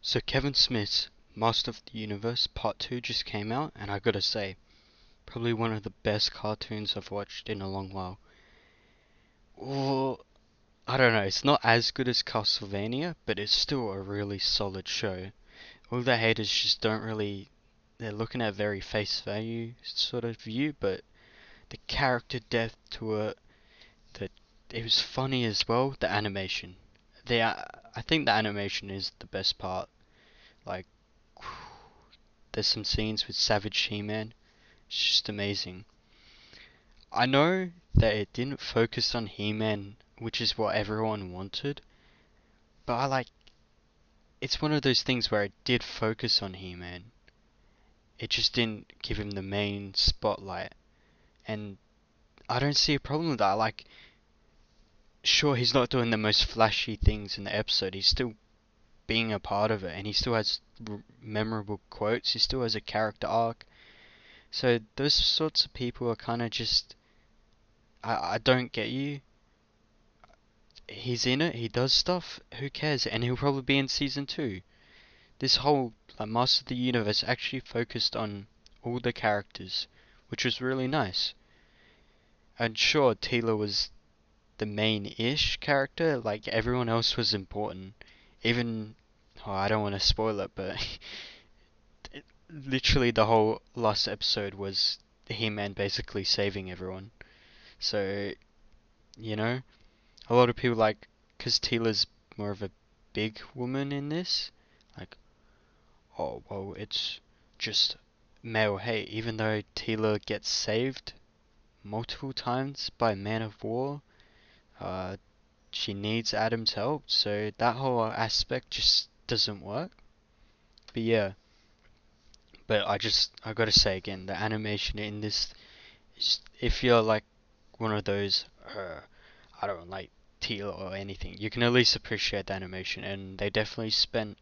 So Kevin Smith's Master of the Universe Part 2 just came out, and I gotta say, probably one of the best cartoons I've watched in a long while. Or, I don't know, it's not as good as Castlevania, but it's still a really solid show. All the haters just don't really, they're looking at very face value sort of view, but the character depth to it, the, it was funny as well, the animation. I think the animation is the best part. Like, there's some scenes with Savage He-Man. It's just amazing. I know that it didn't focus on He-Man, which is what everyone wanted, but it's one of those things where it did focus on He-Man. It just didn't give him the main spotlight, and I don't see a problem with that. Like, sure, he's not doing the most flashy things in the episode. He's still being a part of it, and he still has memorable quotes. He still has a character arc. So those sorts of people are kind of just I don't get you. He's in it, he does stuff, who cares? And he'll probably be in season 2. This whole Master of the Universe actually focused on all the characters, which was really nice. And sure, Teela was the main-ish character, like everyone else was important. Even, oh, I don't want to spoil it, but literally the whole last episode was He-Man basically saving everyone. So, you know, a lot of people like, because Teela's more of a big woman in this, like, oh, well, it's just male hate, even though Teela gets saved multiple times by Man of War, uh, she needs Adam's help, so that whole aspect just doesn't work. But yeah, but I gotta say again, the animation in this, if you're like one of those, I don't like Teal or anything, you can at least appreciate the animation, and they definitely spent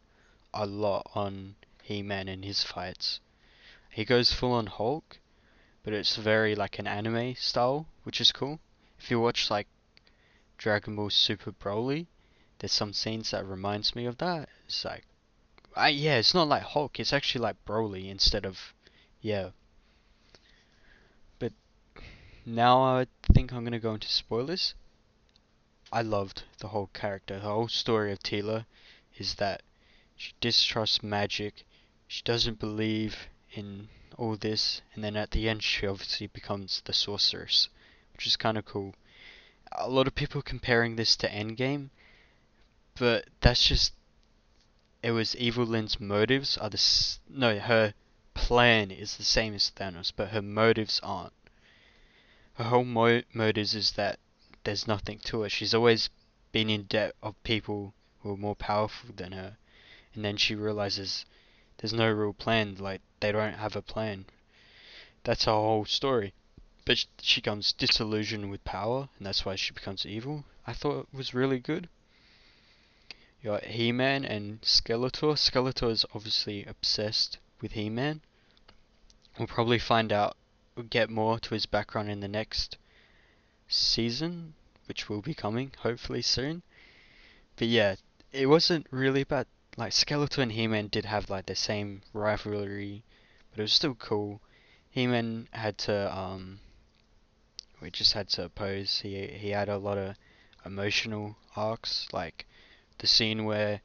a lot on He-Man and his fights. He goes full on Hulk, but it's very like an anime style, which is cool. If you watch like Dragon Ball Super Broly, there's some scenes that reminds me of that. It's like, yeah, it's not like Hulk, it's actually like Broly instead of, yeah. But now I think I'm gonna go into spoilers. I loved the whole character. The whole story of Teela is that she distrusts magic, she doesn't believe in all this, and then at the end she obviously becomes the sorceress, which is kind of cool. A lot of people comparing this to Endgame, but that's just, it was Evelyn's motives are no, her plan is the same as Thanos, but her motives aren't. Her whole motives is that there's nothing to her. She's always been in debt of people who are more powerful than her, and then she realizes there's no real plan, like they don't have a plan. That's her whole story. But she becomes disillusioned with power, and that's why she becomes evil. I thought it was really good. You got He-Man and Skeletor. Skeletor is obviously obsessed with He-Man. We'll probably find out, we'll get more to his background in the next season, which will be coming hopefully soon. But yeah, it wasn't really bad. Like Skeletor and He-Man did have like the same rivalry, but it was still cool. He-Man had to we just had to oppose. He had a lot of emotional arcs, like the scene where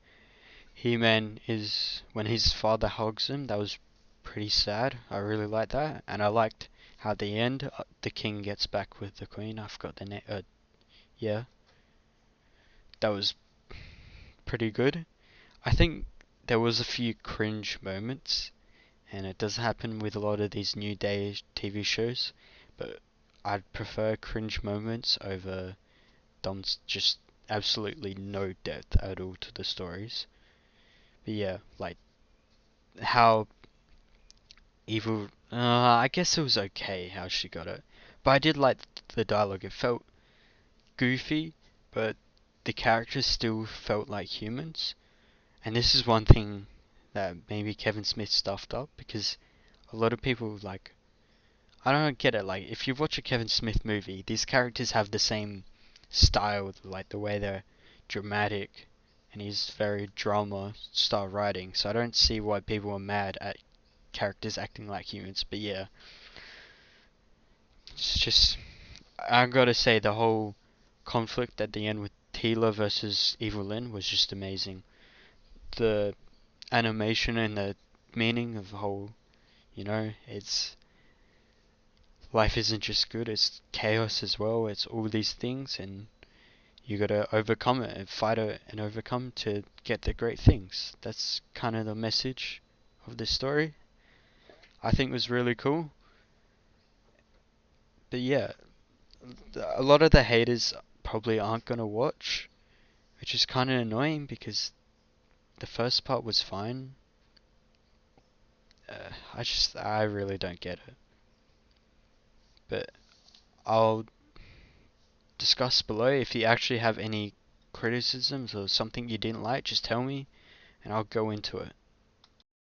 He-Man is when his father hugs him. That was pretty sad. I really liked that, and I liked how at the end the king gets back with the queen. I forgot the name. Yeah, that was pretty good. I think there was a few cringe moments, and it does happen with a lot of these new day TV shows, but I'd prefer cringe moments over just absolutely no depth at all to the stories. But yeah, like how evil. I guess it was okay how she got it, but I did like the dialogue. It felt goofy, but the characters still felt like humans. And this is one thing that maybe Kevin Smith stuffed up because a lot of people like. I don't get it. Like, if you watch a Kevin Smith movie, these characters have the same style, like the way they're dramatic and he's very drama style writing. So I don't see why people are mad at characters acting like humans. But yeah, it's just I gotta say the whole conflict at the end with Tila versus Evelyn was just amazing. The animation and the meaning of the whole, it's life isn't just good, it's chaos as well. It's all these things, and you gotta overcome it and fight it and overcome to get the great things. That's kind of the message of this story. I think it was really cool. But yeah, a lot of the haters probably aren't gonna watch, which is kind of annoying because the first part was fine. I really don't get it. But I'll discuss below. If you actually have any criticisms or something you didn't like, just tell me and I'll go into it.